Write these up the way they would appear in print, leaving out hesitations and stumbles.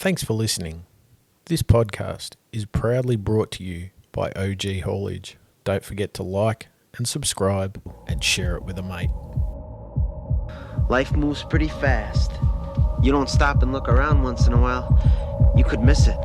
Thanks for listening. This podcast is proudly brought to you by OG Haulage. Don't forget to like and subscribe and share it with a mate. Life moves pretty fast. You don't stop and look around once in a while, you could miss it.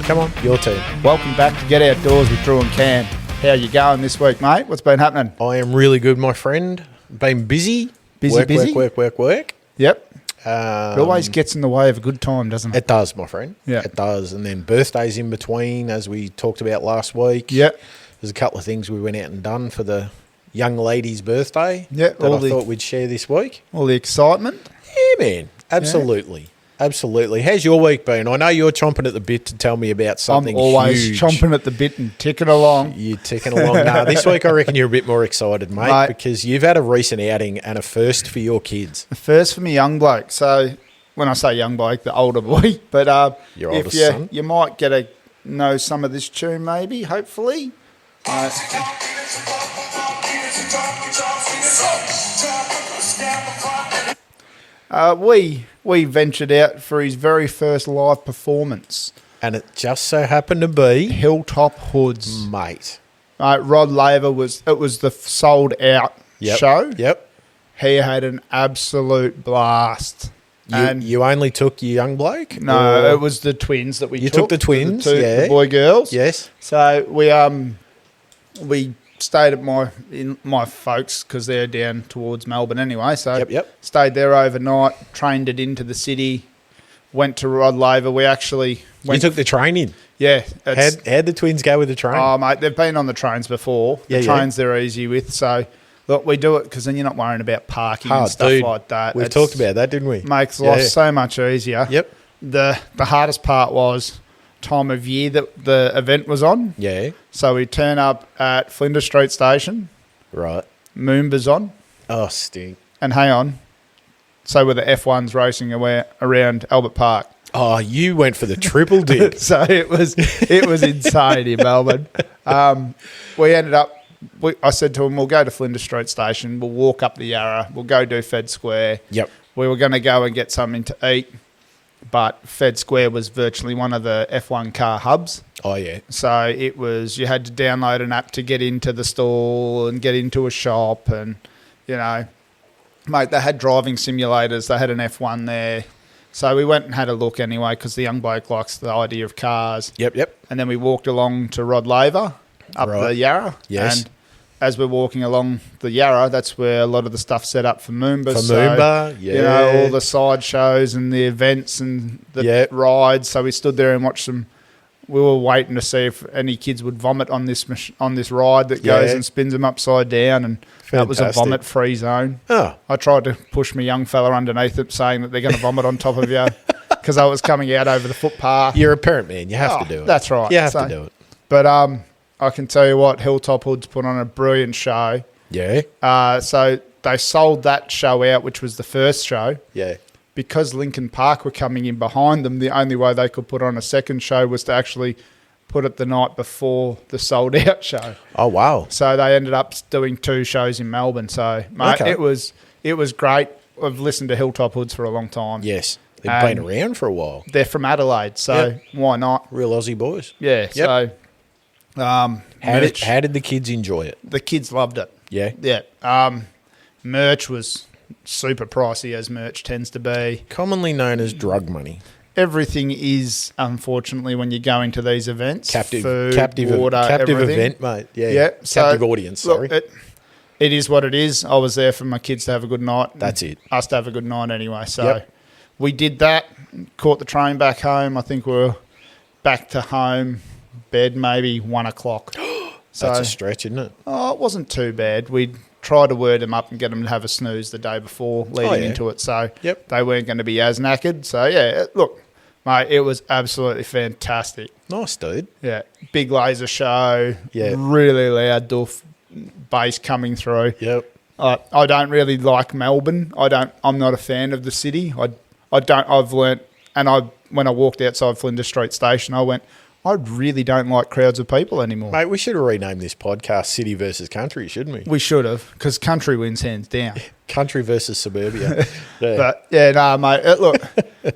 Come on, your turn. Welcome back to Get Outdoors with Drew and Cam. How you going this week, mate? What's been happening? I am really good, my friend. Been busy. Busy? Work. Yep. It always gets in the way of a good time, doesn't it? It does, my friend. Yeah. It does. And then birthdays in between, as we talked about last week. Yep. There's a couple of things we went out and done for the young lady's birthday Yep, that I thought we'd share this week. All the excitement. Yeah, man. Absolutely. Absolutely. How's your week been? I know you're chomping at the bit to tell me about something I'm always huge. chomping at the bit and ticking along. You're ticking along. Nah, this week I reckon you're a bit more excited, mate, because you've had a recent outing and a first for your kids. The first for me young bloke. So when I say young bloke, the older boy. But Your oldest son. You might get to know some of this tune maybe, hopefully. We ventured out for his very first live performance. And it just so happened to be Hilltop Hoods. mate. Rod Laver was the sold out show. Yep. He had an absolute blast. You only took your young bloke? No, Or- it was the twins that we took. You took the twins, the boy girls. Yes. So we stayed at my folks because they're down towards Melbourne anyway. So Yep. stayed there overnight, trained it into the city, went to Rod Laver. We actually went. You took the train in? Yeah. How'd the twins go with the train? Oh, mate, they've been on the trains before. The trains they're easy with. So, look, we do it because then you're not worrying about parking and stuff like that. We've talked about that, didn't we? Makes life so much easier. Yep. The hardest part was time of year that the event was on. Yeah. So we turn up at Flinders Street Station. Right. Moomba's on. Oh, stink. And hang on. So were the F1s racing around Albert Park. Oh, you went for the triple dip. So it was insane in Melbourne. We ended up, I said to him, we'll go to Flinders Street Station, we'll walk up the Yarra, we'll go do Fed Square. Yep. We were going to go and get something to eat, but Fed Square was virtually one of the F1 car hubs. Oh, yeah. So it was, you had to download an app to get into the stall and get into a shop and, mate, they had driving simulators, they had an F1 there. So we went and had a look anyway because the young bloke likes the idea of cars. Yep. And then we walked along to Rod Laver up the Yarra. Yes. And as we're walking along the Yarra, that's where a lot of the stuff set up for Moomba. All the side shows and the events and the rides. So we stood there and watched them. We were waiting to see if any kids would vomit on this ride that goes and spins them upside down, and that was a vomit-free zone. Oh. I tried to push my young fella underneath it, saying that they're going to vomit on top of you because I was coming out over the footpath. You're a parent, man. You have to do it. That's right. You have to do it. But I can tell you what, Hilltop Hoods put on a brilliant show. Yeah. So they sold that show out, which was the first show. Yeah. Because Lincoln Park were coming in behind them, the only way they could put on a second show was to actually put it the night before the sold-out show. Oh, wow. So they ended up doing 2 shows in Melbourne. So, mate, it was great. I've listened to Hilltop Hoods for a long time. Yes. They've been around for a while. They're from Adelaide, so why not? Real Aussie boys. Yeah, so... How did the kids enjoy it? The kids loved it. Yeah? Yeah. Merch was super pricey, as merch tends to be. Commonly known as drug money. Everything is, unfortunately, when you go into these events. Captive water, captive everything. event, mate. Yeah. Captive audience, sorry. Look, it is what it is. I was there for my kids to have a good night. That's it. Us to have a good night anyway. So we did that, caught the train back home. I think we were back to home, bed maybe 1 o'clock. That's a stretch, isn't it? Oh, it wasn't too bad. We'd try to word them up and get them to have a snooze the day before leading into it. So they weren't going to be as knackered. So, look, mate, it was absolutely fantastic. Nice, dude. Yeah. Big laser show. Yeah. Really loud doof bass coming through. Yep. I don't really like Melbourne. I'm not a fan of the city. I've learnt, and when I walked outside Flinders Street Station, I went, I really don't like crowds of people anymore. Mate, we should have renamed this podcast City versus Country, shouldn't we? We should have, because country wins hands down. Country versus suburbia. Yeah. But, yeah, no, mate. Look,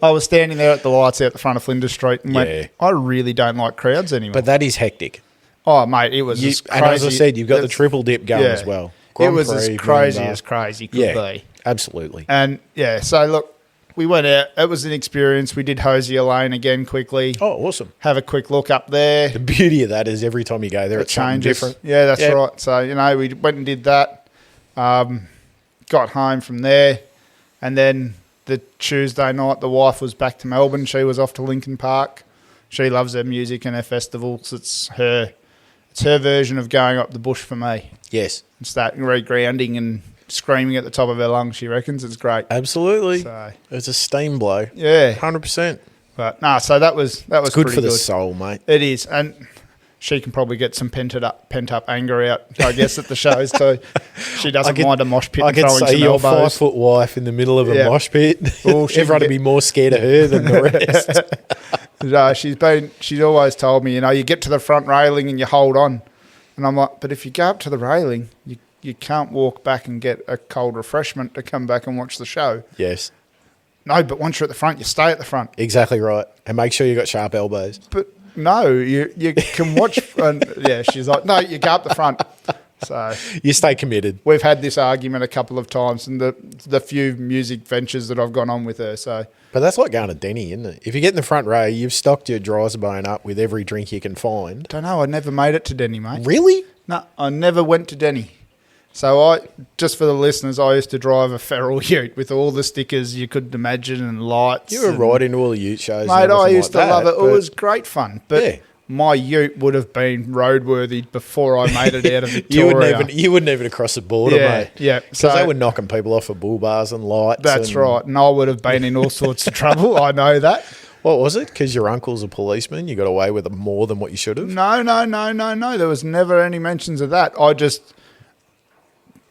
I was standing there at the lights out the front of Flinders Street and went, I really don't like crowds anymore. But that is hectic. Oh, mate, it was crazy. And as I said, you've got the triple dip going as well. It was as crazy as crazy could be. Absolutely. And, so, look, we went out. It was an experience. We did Hosier Lane again quickly. Oh, awesome. Have a quick look up there. The beauty of that is every time you go there, it's something different. Yeah, that's right. So, we went and did that. Got home from there. And then the Tuesday night, the wife was back to Melbourne. She was off to Lincoln Park. She loves her music and her festivals. It's her version of going up the bush for me. Yes. And starting regrounding and screaming at the top of her lungs, she reckons. It's great. Absolutely. So, it's a steam blow. Yeah. 100%. But no, so that was good for the soul, mate. It is. And she can probably get some pent up anger out, I guess, at the shows too. She doesn't mind a mosh pit and throwing some elbows. I could say your 5-foot wife in the middle of a mosh pit. Well, everyone would be more scared of her than the rest. She's always told me, you get to the front railing and you hold on. And I'm like, but if you go up to the railing, you can't walk back and get a cold refreshment to come back and watch the show. Yes. No, but once you're at the front, you stay at the front. Exactly right. And make sure you got sharp elbows. But no, you can watch. She's like, no, you go up the front. So you stay committed. We've had this argument a couple of times in the few music ventures that I've gone on with her. So, but that's like going to Denny, isn't it? If you get in the front row, you've stocked your dryser bone up with every drink you can find. Don't know. I never made it to Denny, mate. Really? No, I never went to Denny. So just for the listeners, I used to drive a feral ute with all the stickers you could imagine and lights. You were right into all the ute shows. Mate, I used to love it. It was great fun. But my ute would have been roadworthy before I made it out of Victoria. you wouldn't even have crossed the border, mate. Yeah. Because they were knocking people off of bull bars and lights. That's right. And I would have been in all sorts of trouble. I know that. What was it? Because your uncle's a policeman, you got away with more than what you should have? No. There was never any mentions of that. I just...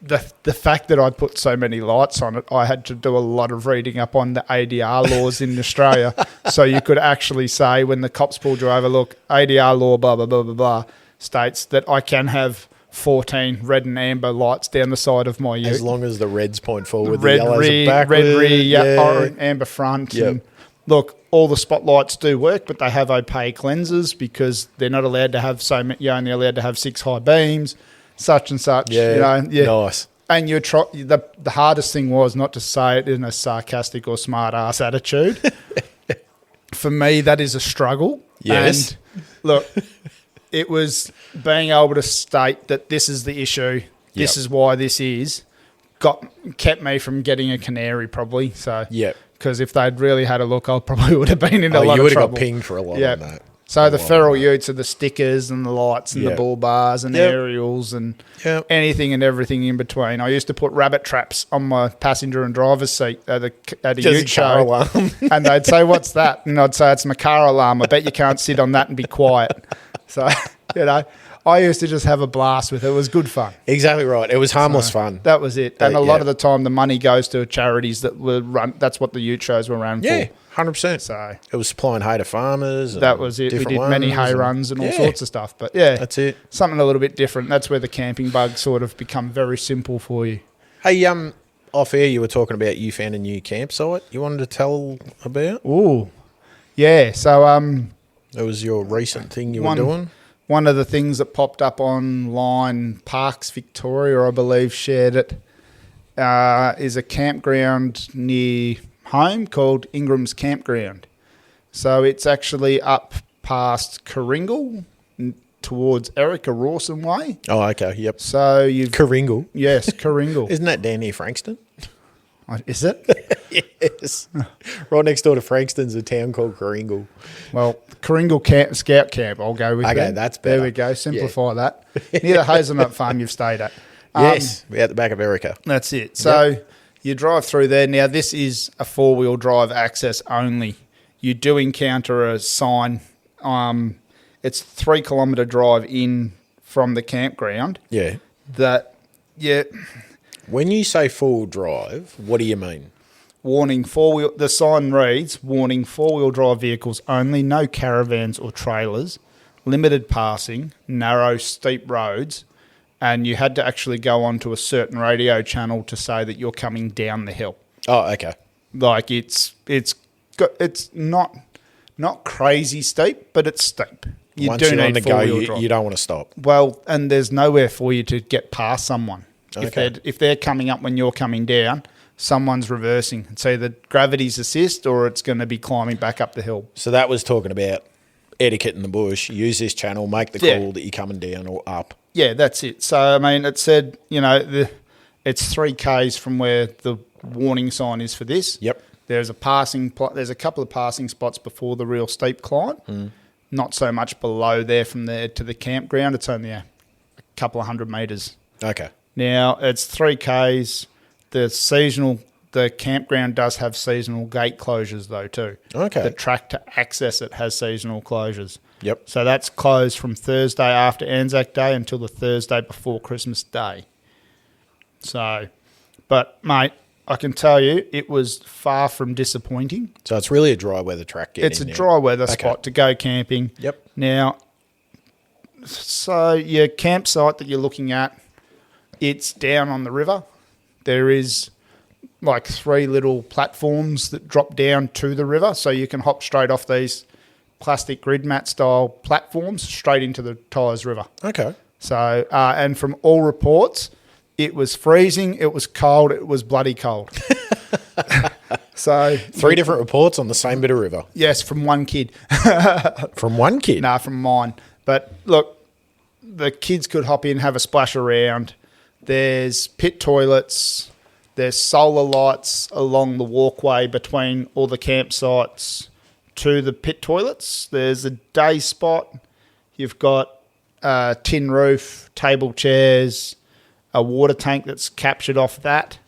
The fact that I put so many lights on it, I had to do a lot of reading up on the ADR laws in Australia. So you could actually say when the cops pulled you over, look, ADR law, blah, blah, blah, blah, blah, states that I can have 14 red and amber lights down the side of my ute. As long as the reds point forward, red the yellows rear, are backward. Red rear, orange, amber front. Yep. And look, all the spotlights do work, but they have opaque lenses because they're not allowed to have you're only allowed to have 6 high beams. Such and such, Nice. And the hardest thing was not to say it in a sarcastic or smart ass attitude. For me, that is a struggle. Yes. And look, it was being able to state that this is the issue. This is why this is. Kept me from getting a canary probably. So because if they'd really had a look, I probably would have been in a lot of trouble. You would have got pinged for a lot on that. So the feral utes are the stickers and the lights and the bull bars and aerials and anything and everything in between. I used to put rabbit traps on my passenger and driver's seat at a ute show. Alarm. And they'd say, what's that? And I'd say, it's my car alarm. I bet you can't sit on that and be quiet. So, I used to just have a blast with it. It was good fun. Exactly right. It was harmless fun. That was it. And a lot of the time, the money goes to charities that were run. That's what the ute shows were run for. 100%. So it was supplying hay to farmers. That was it. We did many hay runs and all sorts of stuff. But that's it. Something a little bit different. That's where the camping bug sort of become very simple for you. Hey, off air, you were talking about you found a new campsite. You wanted to tell about? Ooh, yeah. So it was your recent thing you were doing. One of the things that popped up online, Parks Victoria, I believe, shared it. Is a campground near home called Ingram's Campground. So it's actually up past Coringal towards Erica Rawson Way. Oh, okay, yep. So you've... Coringal? Yes, Coringal. Isn't that down near Frankston? Is it? Yes. Right next door to Frankston's a town called Coringal. Well, Coringal Scout Camp, I'll go with that. Okay, that's better. There we go, simplify that. Near the Hazelnut Farm you've stayed at. Yes, we're at the back of Erica. That's it. So you drive through there. Now, this is a four-wheel drive access only. You do encounter a sign. It's 3 kilometre drive in from the campground. Yeah. When you say full drive, what do you mean? Warning the sign reads, warning 4-wheel drive vehicles only, no caravans or trailers. limited passing, narrow, steep roads, and you had to actually go onto a certain radio channel to say that you're coming down the hill. Oh, okay. Like it's not crazy steep, but it's steep. Once you're on the go, you don't want to stop. Well, and there's nowhere for you to get past someone. Okay. If they're coming up when you're coming down, someone's reversing. It's either gravity's assist or it's going to be climbing back up the hill. So that was talking about etiquette in the bush. Use this channel, make the call that you're coming down or up. Yeah, that's it. So, I mean, it said, it's 3 Ks from where the warning sign is for this. Yep. There's a couple of passing spots before the real steep climb. Not so much below there from there to the campground. It's only a couple of 100 metres. Okay. Now, it's 3 Ks. The campground does have seasonal gate closures though too. Okay. The track to access it has seasonal closures. Yep. So that's closed from Thursday after Anzac Day until the Thursday before Christmas Day. So, but mate, I can tell you it was far from disappointing. So it's really a dry weather track. It's a dry weather spot to go camping. Yep. Now, so your campsite that you're looking at, it's down on the river. There is like 3 little platforms that drop down to the river, so you can hop straight off these plastic grid mat style platforms straight into the Tyers River. Okay. So, and from all reports, it was freezing, it was cold, it was bloody cold. So 3 different reports on the same bit of river. Yes, from one kid. From one kid? Nah, from mine. But look, the kids could hop in, have a splash around. There's pit toilets. There's solar lights along the walkway between all the campsites to the pit toilets. There's a day spot. You've got a tin roof, table chairs, a water tank that's captured off that.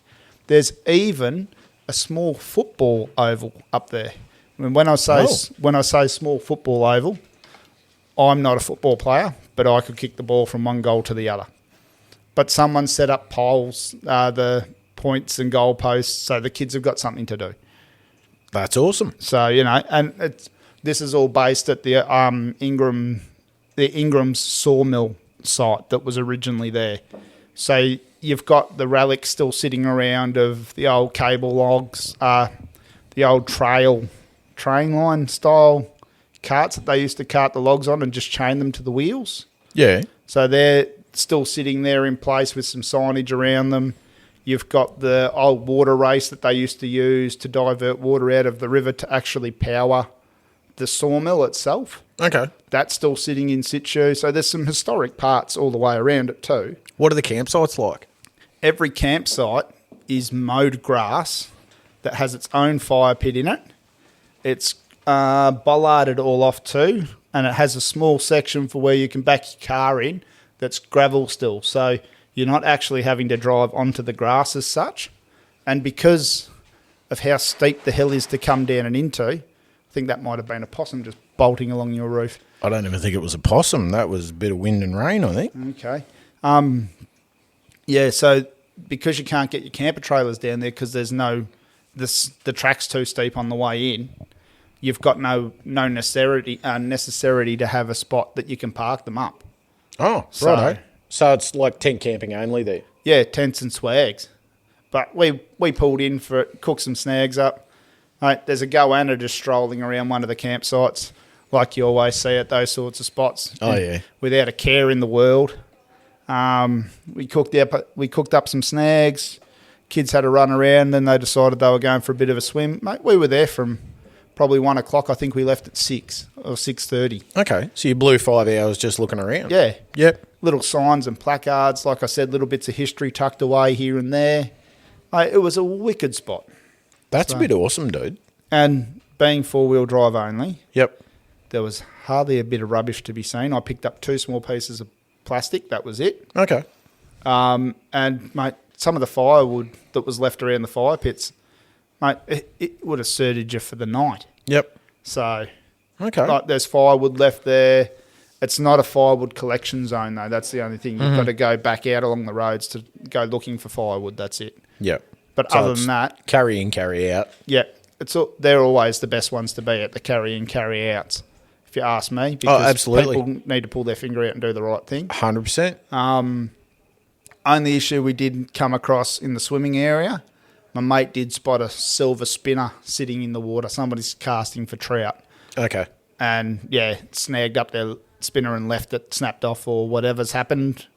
There's even a small football oval up there. I mean, when I say small football oval, I'm not a football player, but I could kick the ball from one goal to the other. But someone set up poles, the points and goal posts, so the kids have got something to do. That's awesome. So, and this is all based at the Ingram's sawmill site that was originally there. So you've got the relics still sitting around of the old cable logs, the old train line style carts that they used to cart the logs on and just chain them to the wheels. Yeah. So they're still sitting there in place with some signage around them. You've got the old water race that they used to use to divert water out of the river to actually power the sawmill itself. Okay. That's still sitting in situ. So there's some historic parts all the way around it too. What are the campsites like? Every campsite is mowed grass that has its own fire pit in it. It's bollarded all off too, and it has a small section for where you can back your car in that's gravel still. So you're not actually having to drive onto the grass as such. And because of how steep the hill is to come down and into, I think that might have been a possum just bolting along your roof. I don't even think it was a possum. That was a bit of wind and rain, I think. Okay. Yeah, so because you can't get your camper trailers down there because there's the track's too steep on the way in, you've got no necessity to have a spot that you can park them up. Oh, righto. So it's like tent camping only there? Yeah, tents and swags. But we pulled in for it, cooked some snags up. Mate, there's a goanna just strolling around one of the campsites, like you always see at those sorts of spots. Oh, yeah. Without a care in the world. We cooked up some snags. Kids had a run around, then they decided they were going for a bit of a swim. Mate, we were there from probably 1 o'clock. I think we left at 6 or 6:30. Okay, so you blew 5 hours just looking around. Yeah. Yep. Little signs and placards, like I said, little bits of history tucked away here and there. Mate, it was a wicked spot. That's a bit awesome, dude. And being 4-wheel drive only, Yep. there was hardly a bit of rubbish to be seen. I picked up 2 small pieces of plastic. That was it. Okay. And, mate, some of the firewood that was left around the fire pits, mate, it would have suited you for the night. Yep. So, okay. Like, there's firewood left there. It's not a firewood collection zone, though. That's the only thing. You've got to go back out along the roads to go looking for firewood. That's it. Yep. But So other it's than that, carry in, carry out. yeah, they're always the best ones to be at, the carry in, carry outs. if you ask me. Because absolutely. people need to pull their finger out and do the right thing. 100%. Only issue we did come across in the swimming area, my mate did spot a silver spinner sitting in the water. Somebody's casting for trout. Okay. And, yeah, snagged up their spinner and left it, snapped off or whatever's happened.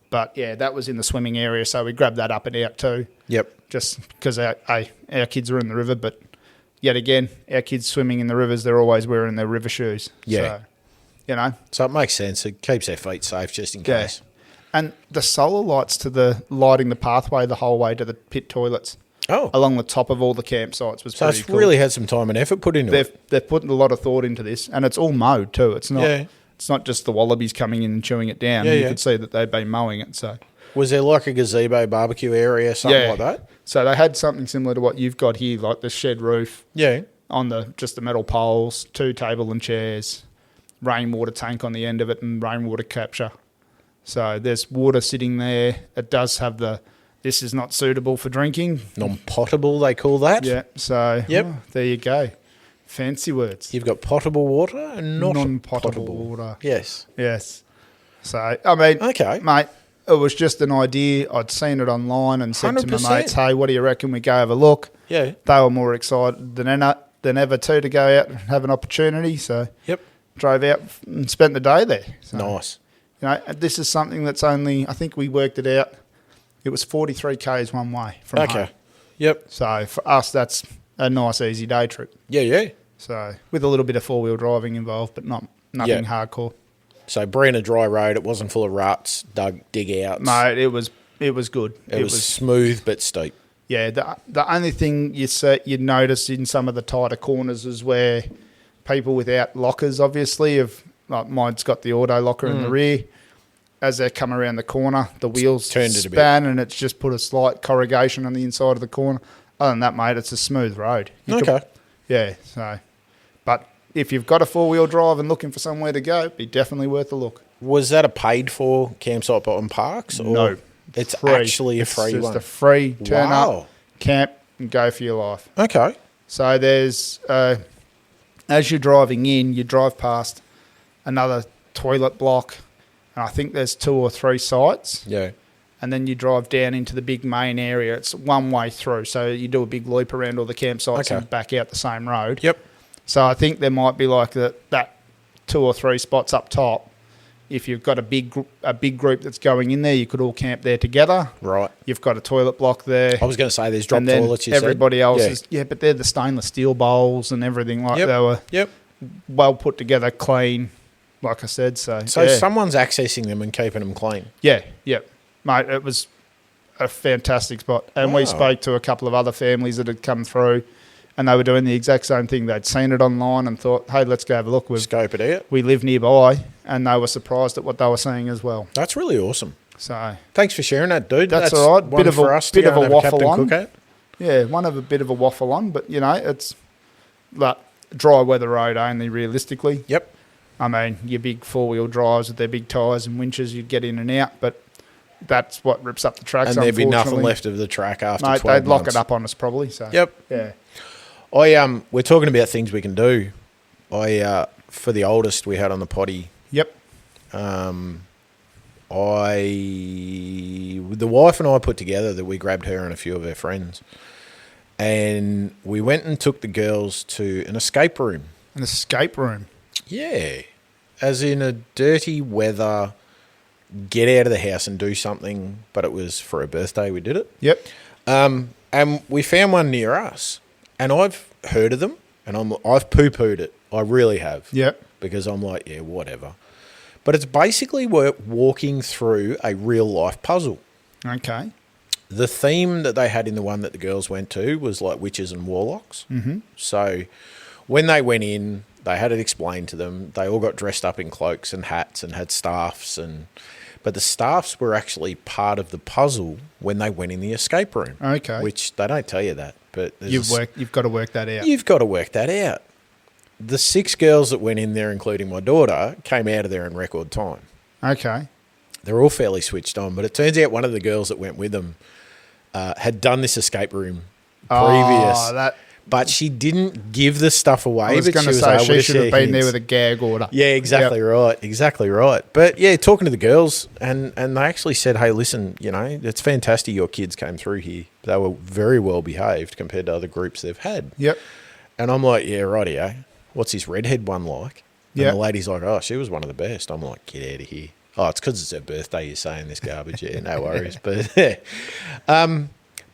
But, yeah, that was in the swimming area, so we grabbed that up and out too. Yep. Just because our kids are in the river, but yet again, our kids swimming in the rivers, they're always wearing their river shoes. Yeah. So, you know. So it makes sense. It keeps their feet safe just in case. And the solar lights lighting the pathway the whole way to the pit toilets. Oh. Along the top of all the campsites was pretty cool. So it's really had some time and effort put into it. They've put a lot of thought into this, and it's all mowed too. It's not just the wallabies coming in and chewing it down. You could see that they've been mowing it. So was there like a gazebo barbecue area, something like that? So they had something similar to what you've got here, like the shed roof. Yeah. On just the metal poles, 2 table and chairs, rainwater tank on the end of it, and rainwater capture. So there's water sitting there. It does have this is not suitable for drinking. Non-potable, they call that. Yeah, so there you go. Fancy words. You've got potable water and non-potable water. Yes. So, I mean, okay, mate, it was just an idea. I'd seen it online and said 100%. To my mates, hey, what do you reckon we go have a look? Yeah. They were more excited than ever too to go out and have an opportunity. So drove out and spent the day there. So, nice. You know, this is something that's only, I think we worked it out, it was 43 Ks one way from home. Yep. So for us, that's a nice, easy day trip. Yeah. So with a little bit of 4-wheel driving involved, but nothing hardcore. So being a dry road, it wasn't full of ruts, dig outs. No, it was good. It was smooth but steep. Yeah, the only thing you'd notice in some of the tighter corners is where people without lockers, obviously, like mine's got the auto locker in the rear. As they come around the corner, the wheels span and it's just put a slight corrugation on the inside of the corner. Other than that, mate, it's a smooth road. But if you've got a 4-wheel drive and looking for somewhere to go, it'd be definitely worth a look. Was that a paid-for campsite bottom parks? Or no. It's free. Actually a free one? It's just a free turn up, camp, and go for your life. Okay. So there's, as you're driving in, you drive past another toilet block, and I think there's 2 or 3 sites. Yeah. And then you drive down into the big main area. It's one way through, so you do a big loop around all the campsites and back out the same road. Yep. So I think there might be like that 2 or 3 spots up top. If you've got a big group that's going in there, you could all camp there together. Right. You've got a toilet block there. I was going to say there's drop toilets. Everybody else is but they're the stainless steel bowls and everything like they were. Yep. Well put together, clean. Like I said, so someone's accessing them and keeping them clean. Yeah. Mate, it was a fantastic spot. And we spoke to a couple of other families that had come through, and they were doing the exact same thing. They'd seen it online and thought, hey, let's go have a look. Scope it out. We live nearby, and they were surprised at what they were seeing as well. That's really awesome. So thanks for sharing that, dude. That's all right. Bit of a waffle on. Yeah, one of a bit of a waffle on, but, you know, it's like dry weather road only realistically. Yep. I mean, your big 4-wheel drives with their big tyres and winches, you'd get in and out, but that's what rips up the tracks, and there'd be nothing left of the track after 12 months. They'd lock it up on us probably. So. Yep. Yeah. We're talking about things we can do. For the oldest we had on the potty. Yep. The wife and I put together that we grabbed her and a few of her friends, and we went and took the girls to an escape room. An escape room? Yeah. As in a dirty weather, get out of the house and do something, but it was for a birthday we did it. Yep. And we found one near us, and I've heard of them, and I've poo-pooed it. I really have. Yep. Because I'm like, yeah, whatever. But it's basically walking through a real-life puzzle. Okay. The theme that they had in the one that the girls went to was like witches and warlocks. Mm-hmm. So when they went in, they had it explained to them. They all got dressed up in cloaks and hats and had staffs, but the staffs were actually part of the puzzle when they went in the escape room. Okay. Which they don't tell you that, but you've got to work that out. You've got to work that out. The 6 girls that went in there, including my daughter, came out of there in record time. Okay. They're all fairly switched on, but it turns out one of the girls that went with them had done this escape room previous. But she didn't give the stuff away. I was going to say she should have been there with a gag order. Yeah, exactly right. Exactly right. But yeah, talking to the girls, and they actually said, hey, listen, you know, it's fantastic your kids came through here. They were very well behaved compared to other groups they've had. Yep. And I'm like, yeah, rightio. What's this redhead one like? And Yep. the lady's like, oh, she was one of the best. I'm like, get out of here. Oh, it's because it's her birthday you're saying this garbage. Yeah, no worries.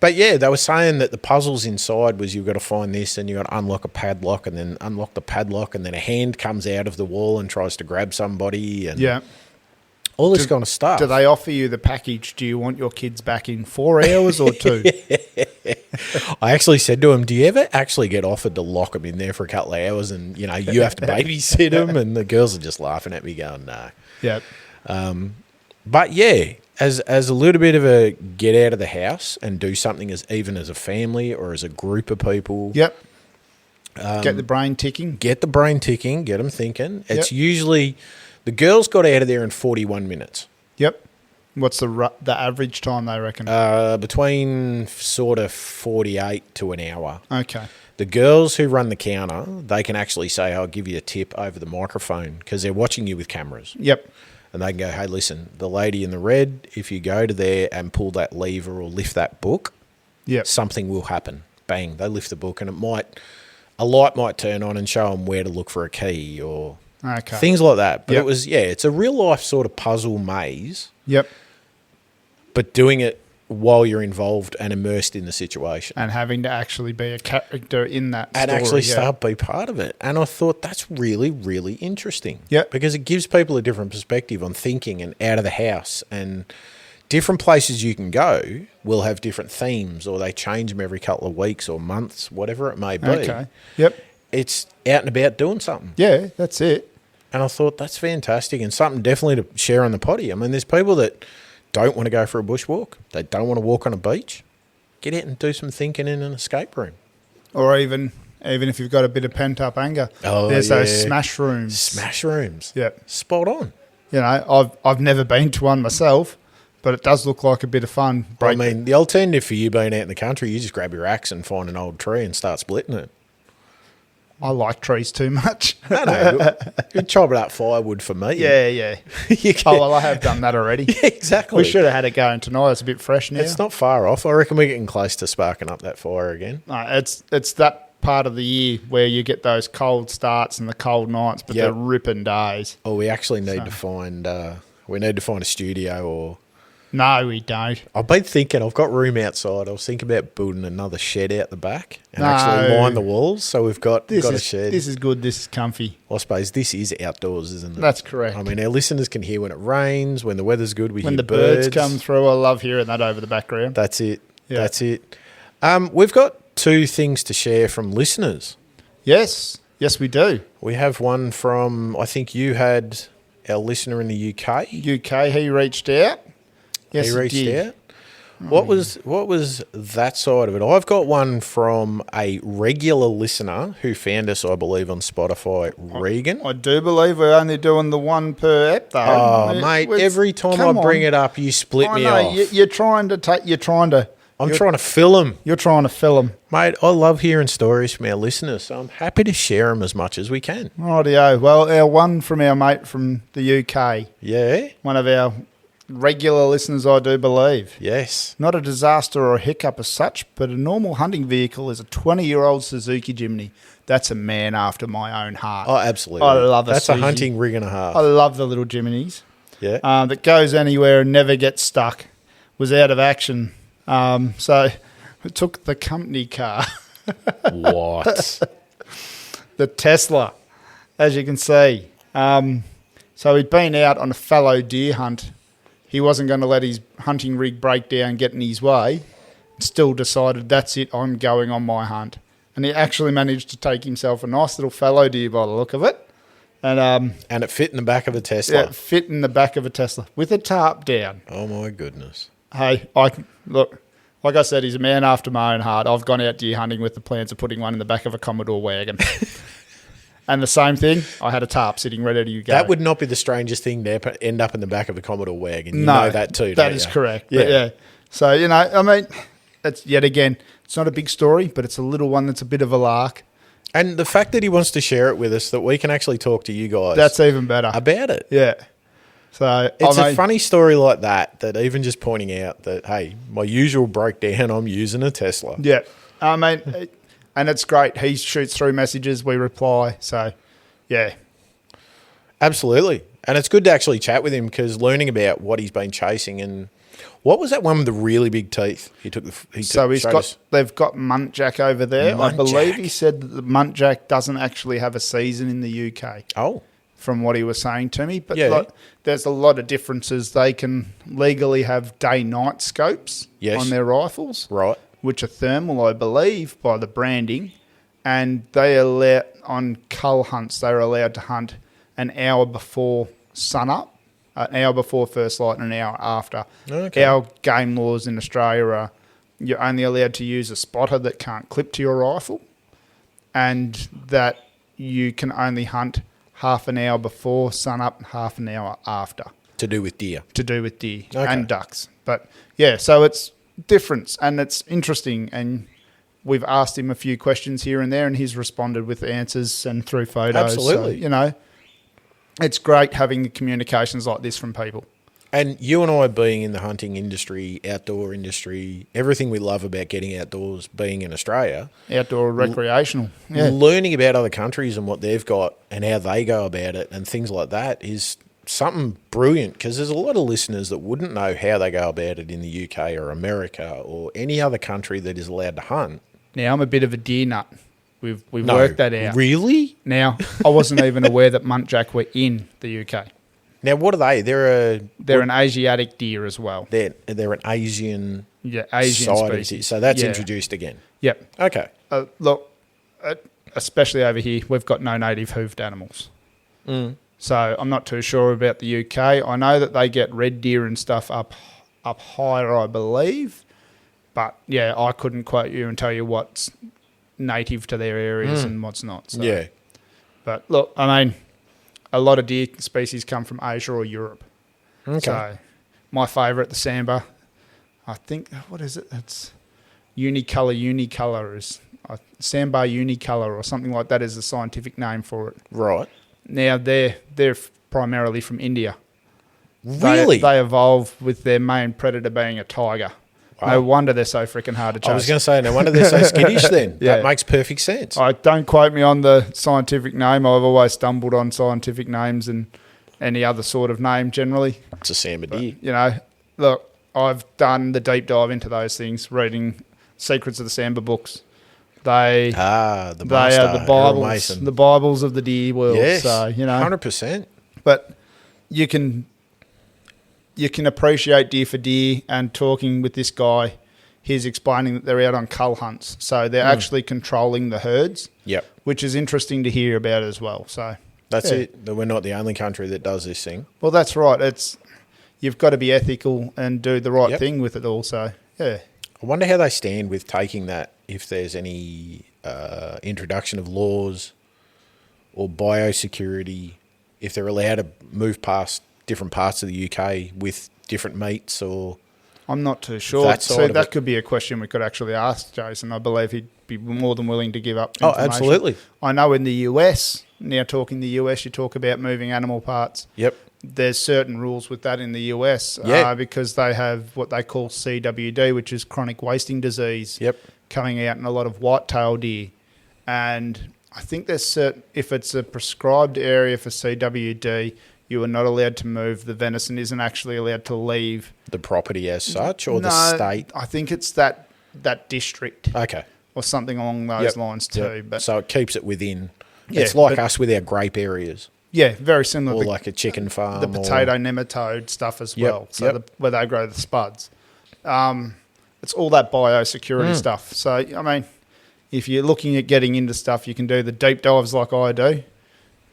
But yeah, they were saying that the puzzles inside was you've got to find this and you've got to unlock a padlock and then unlock the padlock and then a hand comes out of the wall and tries to grab somebody and all this kind of stuff. Do they offer you the package? Do you want your kids back in 4 hours or 2? I actually said to him, do you ever actually get offered to lock them in there for a couple of hours and, you know, you have to babysit them? And the girls are just laughing at me going, no. Yep. But yeah, as a little bit of a get out of the house and do something even as a family or as a group of people. Yep. Get the brain ticking. Get the brain ticking. Get them thinking. It's usually the girls got out of there in 41 minutes. Yep. What's the average time they reckon? Between sort of 48 to an hour. Okay. The girls who run the counter, they can actually say, I'll give you a tip over the microphone because they're watching you with cameras. Yep. And they can go, hey, listen, the lady in the red, if you go to there and pull that lever or lift that book, something will happen. Bang, they lift the book and a light might turn on and show them where to look for a key or things like that. But it was, it's a real life sort of puzzle maze. Yep. But doing it while you're involved and immersed in the situation. And having to actually be a character in that story. And actually start be part of it. And I thought that's really, really interesting. Yep. Because it gives people a different perspective on thinking and out of the house. And different places you can go will have different themes or they change them every couple of weeks or months, whatever it may be. Okay. Yep. It's out and about doing something. Yeah, that's it. And I thought that's fantastic and something definitely to share on the potty. I mean, there's people that don't want to go for a bushwalk. They don't want to walk on a beach. Get out and do some thinking in an escape room. Or even if you've got a bit of pent-up anger. Oh, there's those smash rooms. Smash rooms. Yep. Spot on. You know, I've never been to one myself, but it does look like a bit of fun. I mean, the alternative for you being out in the country, you just grab your axe and find an old tree and start splitting it. I like trees too much. No, you chop it up firewood for me. Yeah. Oh, well, I have done that already. Yeah, exactly. We should have had it going tonight. It's a bit fresh now. It's not far off. I reckon we're getting close to sparking up that fire again. No, it's that part of the year where you get those cold starts and the cold nights, but they're ripping days. Oh, we actually need to find a studio or... No, we don't. I've been thinking, I've got room outside. I was thinking about building another shed out the back and actually line the walls. So we've got a shed. This is good. This is comfy. I suppose this is outdoors, isn't it? That's correct. I mean, our listeners can hear when it rains, when the weather's good, when the birds come through. I love hearing that over the background. That's it. Yeah. That's it. We've got 2 things to share from listeners. Yes, we do. We have one from, I think you had our listener in the UK. He reached out. Yes, he reached out. What was that side of it? I've got one from a regular listener who found us, I believe, on Spotify, Regan. I do believe we're only doing the one per ep, though. Oh, mate, every time I bring it up, you split me off. You're trying to I'm trying to fill them. You're trying to fill them. Mate, I love hearing stories from our listeners, so I'm happy to share them as much as we can. Rightio. Well, our one from our mate from the UK. Yeah. One of our regular listeners, I do believe. Yes. Not a disaster or a hiccup as such, but a normal hunting vehicle is a 20-year-old Suzuki Jimny. That's a man after my own heart. Oh, absolutely. I love That's a hunting rig and a half. I love the little Jimnys. Yeah. That goes anywhere and never gets stuck. Was out of action. So it took the company car. What? The Tesla, as you can see. So he'd been out on a fallow deer hunt. He wasn't going to let his hunting rig break down, get in his way. Still decided, that's it, I'm going on my hunt. And he actually managed to take himself a nice little fallow deer by the look of it. And it fit in the back of a Tesla. Yeah, it fit in the back of a Tesla with a tarp down. Oh, my goodness. Hey, look, like I said, he's a man after my own heart. I've gone out deer hunting with the plans of putting one in the back of a Commodore wagon. And the same thing, I had a tarp sitting ready to go. That would not be the strangest thing to end up in the back of a Commodore wagon. You know that too, that is correct. Yeah. But yeah. So, I mean, it's yet again, it's not a big story, but it's a little one that's a bit of a lark. And the fact that he wants to share it with us, that we can actually talk to you guys. That's even better. About it. Yeah. So it's a funny story like that even just pointing out that, hey, my usual breakdown, I'm using a Tesla. Yeah. I mean, and it's great. He shoots through messages, we reply. So, yeah. Absolutely. And it's good to actually chat with him because learning about what he's been chasing and what was that one with the really big teeth? They've got Muntjac over there. Muntjac. I believe he said that the Muntjac doesn't actually have a season in the UK. Oh. From what he was saying to me. But there's a lot of differences. They can legally have day-night scopes on their rifles. Right. Which are thermal, I believe, by the branding. And they allow, on cull hunts, they're allowed to hunt an hour before sunup, an hour before first light and an hour after. Okay. Our game laws in Australia are you're only allowed to use a spotter that can't clip to your rifle and that you can only hunt half an hour before sunup, half an hour after. To do with deer. And ducks. But, yeah, so it's different and it's interesting and we've asked him a few questions here and there and he's responded with answers and through photos. Absolutely. So, it's great having the communications like this from people. And you and I being in the hunting industry, outdoor industry, everything we love about getting outdoors, being in Australia. Outdoor recreational. Yeah. Learning about other countries and what they've got and how they go about it and things like that is something brilliant because there's a lot of listeners that wouldn't know how they go about it in the UK or America or any other country that is allowed to hunt. Now, I'm a bit of a deer nut. We've worked that out. Really? Now, I wasn't even aware that Muntjac were in the UK. Now, what are they? They're an Asiatic deer as well. They're an Asian Asian species. So that's introduced again. Yep. Okay. Look, especially over here, we've got no native hoofed animals. So I'm not too sure about the UK. I know that they get red deer and stuff up higher, I believe. But, yeah, I couldn't quote you and tell you what's native to their areas and what's not. So. Yeah. But, look, I mean, a lot of deer species come from Asia or Europe. Okay. So my favourite, the Samba, I think, what is it? It's unicolor is Samba unicolor or something like that is the scientific name for it. Right. Now, they're primarily from India. Really? They evolved with their main predator being a tiger. Wow. No wonder they're so freaking hard to chase. I was going to say, no wonder they're so skittish then. Yeah. That makes perfect sense. Don't quote me on the scientific name. I've always stumbled on scientific names and any other sort of name generally. It's a Samba deer. Look, I've done the deep dive into those things, reading Secrets of the Samba books. They are the Bibles of the deer world. Yes, so, 100%. But you can appreciate deer for deer, and talking with this guy, he's explaining that they're out on cull hunts. So they're actually controlling the herds, which is interesting to hear about as well. So that's it. We're not the only country that does this thing. Well, that's right. You've got to be ethical and do the right thing with it all. So, yeah. I wonder how they stand with taking that, if there's any introduction of laws or biosecurity, if they're allowed to move past different parts of the UK with different meats or... I'm not too sure. So that could be a question we could actually ask Jason. I believe he'd be more than willing to give up information. Oh, absolutely. I know in the US, now talking the US, you talk about moving animal parts. Yep. There's certain rules with that in the US because they have what they call CWD, which is chronic wasting disease, coming out in a lot of white-tailed deer. And I think there's certain... If it's a prescribed area for CWD... You are not allowed to move. The venison isn't actually allowed to leave the property as such, or the state. I think it's that district, okay, or something along those lines too. But so it keeps it within. It's like us with our grape areas. Yeah, very similar. Or like a chicken farm, the potato nematode stuff as well. So where they grow the spuds, it's all that biosecurity stuff. So I mean, if you're looking at getting into stuff, you can do the deep dives like I do.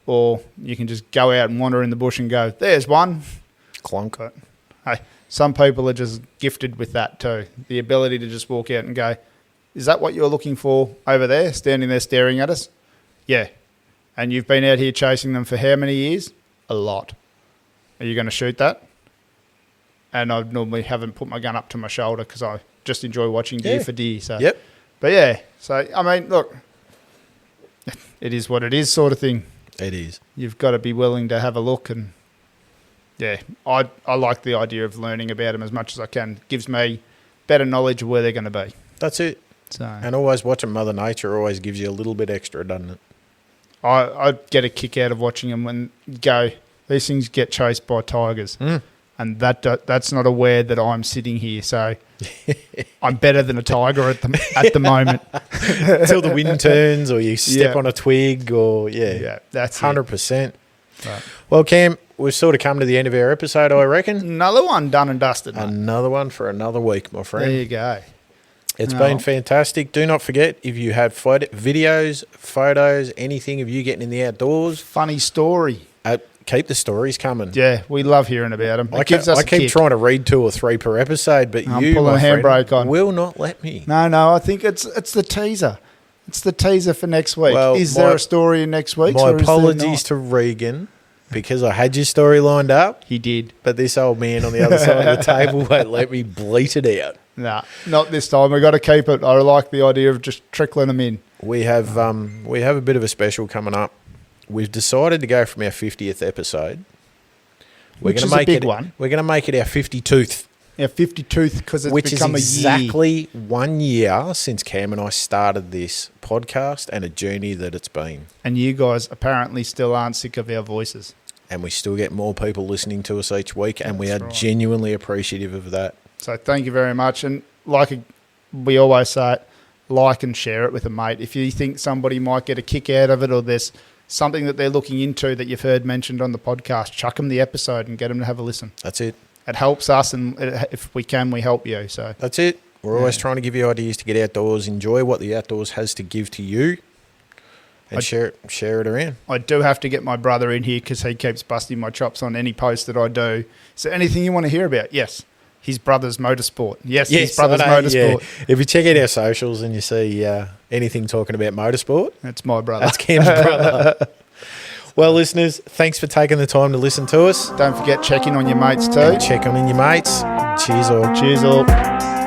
Or you can just go out and wander in the bush and go, there's one. Clunk. But, hey, some people are just gifted with that too. The ability to just walk out and go, is that what you're looking for over there, standing there staring at us? Yeah. And you've been out here chasing them for how many years? A lot. Are you going to shoot that? And I normally haven't put my gun up to my shoulder because I just enjoy watching deer for deer. So, yep. But yeah, so I mean, look, it is what it is, sort of thing. It is. You've got to be willing to have a look, and yeah, I like the idea of learning about them as much as I can. It gives me better knowledge of where they're going to be. That's it. So, and always watching Mother Nature always gives you a little bit extra, doesn't it? I get a kick out of watching them when you go, these things get chased by tigers. And that's not aware that I'm sitting here. So I'm better than a tiger at the moment. Until the wind turns or you step on a twig or, Yeah, that's 100%. Right. Well, Cam, we've sort of come to the end of our episode, I reckon. Another one done and dusted, mate. Another one for another week, my friend. There you go. It's been fantastic. Do not forget, if you have videos, photos, anything of you getting in the outdoors. Funny story. Keep the stories coming. Yeah, we love hearing about them. I keep trying to read 2 or 3 per episode, but I'm pulling a handbrake on. Will not let me. No, I think it's the teaser. It's the teaser for next week. Well, is there a story in next week? My apologies to Regan, because I had your story lined up. He did. But this old man on the other side of the table won't let me bleat it out. Nah, not this time. We've got to keep it. I like the idea of just trickling them in. We have a bit of a special coming up. We've decided to go from our 50th episode. Which is a big one. We're going to make it our 52th. Our 52th, because it's become a year. Which is exactly 1 year since Cam and I started this podcast, and a journey that it's been. And you guys apparently still aren't sick of our voices. And we still get more people listening to us each week, and we are genuinely appreciative of that. So thank you very much. And like we always say, like and share it with a mate. If you think somebody might get a kick out of it, or there's something that they're looking into that you've heard mentioned on the podcast, chuck them the episode and get them to have a listen. That's it. It helps us, and if we can, we help you. So that's it. We're always trying to give you ideas to get outdoors, enjoy what the outdoors has to give to you, and share it around. I do have to get my brother in here because he keeps busting my chops on any post that I do. So anything you want to hear about? Yes. His brother's motorsport. Yes, his brother's motorsport. Yeah. If you check out our socials and you see anything talking about motorsport, that's my brother. That's Cam's brother. Well, listeners, thanks for taking the time to listen to us. Don't forget, check in on your mates too. And check on your mates. Cheers all. Cheers all.